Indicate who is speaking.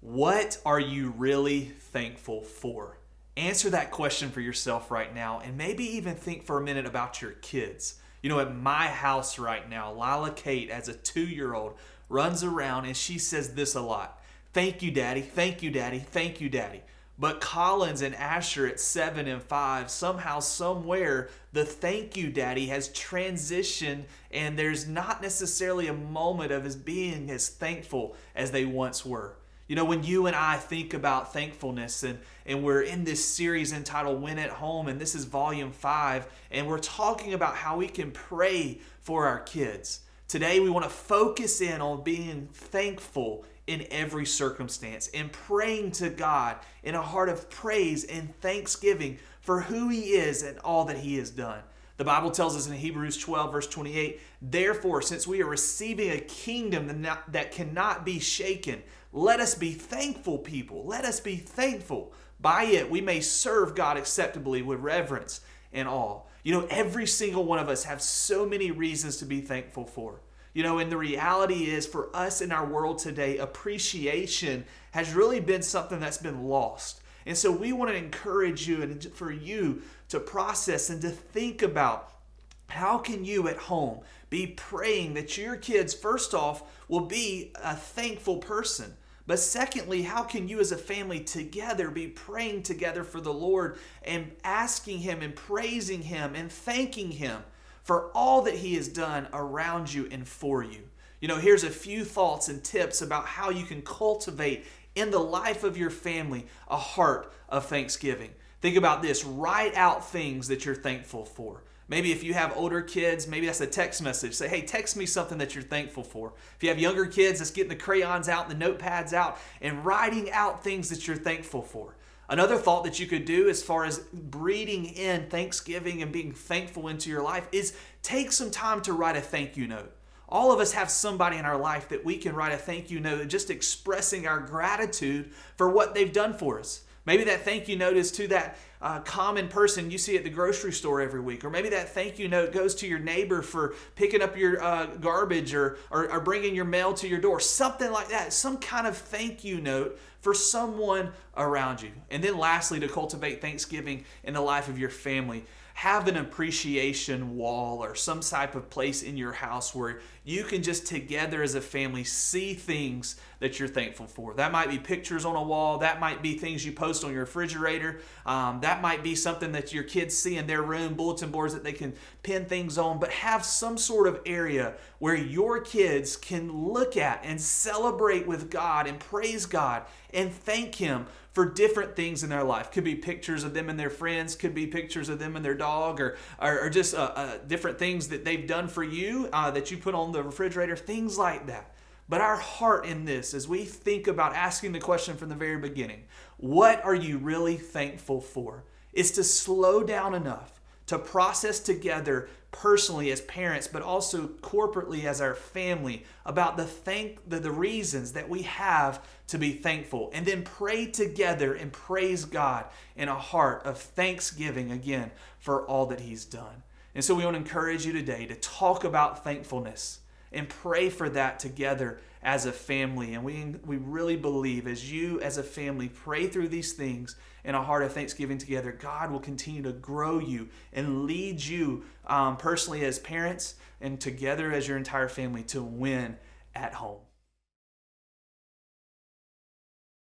Speaker 1: What are you really thankful for? Answer that question for yourself right now, and maybe even think for a minute about your kids. You know, at my house right now, Lila Kate, as a 2-year-old, runs around and she says this a lot. Thank you, Daddy. Thank you, Daddy. Thank you, Daddy. But Collins and Asher at 7 and 5, somehow, somewhere, the thank you, Daddy has transitioned, and there's not necessarily a moment of us being as thankful as they once were. You know, when you and I think about thankfulness, and we're in this series entitled Win at Home, and this is volume 5, and we're talking about how we can pray for our kids. Today, we want to focus in on being thankful in every circumstance and praying to God in a heart of praise and thanksgiving for who He is and all that He has done. The Bible tells us in Hebrews 12, verse 28, therefore, since we are receiving a kingdom that cannot be shaken, let us be thankful, people. Let us be thankful. By it, we may serve God acceptably with reverence and awe. You know, every single one of us have so many reasons to be thankful for. You know, and the reality is for us in our world today, appreciation has really been something that's been lost. And so we want to encourage you and for you to process and to think about how can you at home be praying that your kids, first off, will be a thankful person. But secondly, how can you as a family together be praying together for the Lord and asking Him and praising Him and thanking Him for all that He has done around you and for you? You know, here's a few thoughts and tips about how you can cultivate in the life of your family a heart of thanksgiving. Think about this. Write out things that you're thankful for. Maybe if you have older kids, maybe that's a text message. Say, hey, text me something that you're thankful for. If you have younger kids, that's getting the crayons out and the notepads out and writing out things that you're thankful for. Another thought that you could do as far as breeding in thanksgiving and being thankful into your life is take some time to write a thank you note. All of us have somebody in our life that we can write a thank you note just expressing our gratitude for what they've done for us. Maybe that thank you note is to that common person you see at the grocery store every week. Or maybe that thank you note goes to your neighbor for picking up your garbage or bringing your mail to your door. Something like that. Some kind of thank you note for someone around you. And then lastly, to cultivate thanksgiving in the life of your family, have an appreciation wall or some type of place in your house where you can just together as a family see things that you're thankful for. That might be pictures on a wall. That might be things you post on your refrigerator. That might be something that your kids see in their room, bulletin boards that they can pin things on. But have some sort of area where your kids can look at and celebrate with God and praise God and thank Him for different things in their life. Could be pictures of them and their friends, could be pictures of them and their dog, or just different things that they've done for you that you put on the refrigerator, things like that. But our heart in this, as we think about asking the question from the very beginning, what are you really thankful for? Is to slow down enough to process together personally as parents, but also corporately as our family about the reasons that we have to be thankful, and then pray together and praise God in a heart of thanksgiving again for all that He's done. And so we want to encourage you today to talk about thankfulness and pray for that together as a family. And we really believe as you as a family pray through these things in a heart of thanksgiving together, God will continue to grow you and lead you personally as parents and together as your entire family to win at home.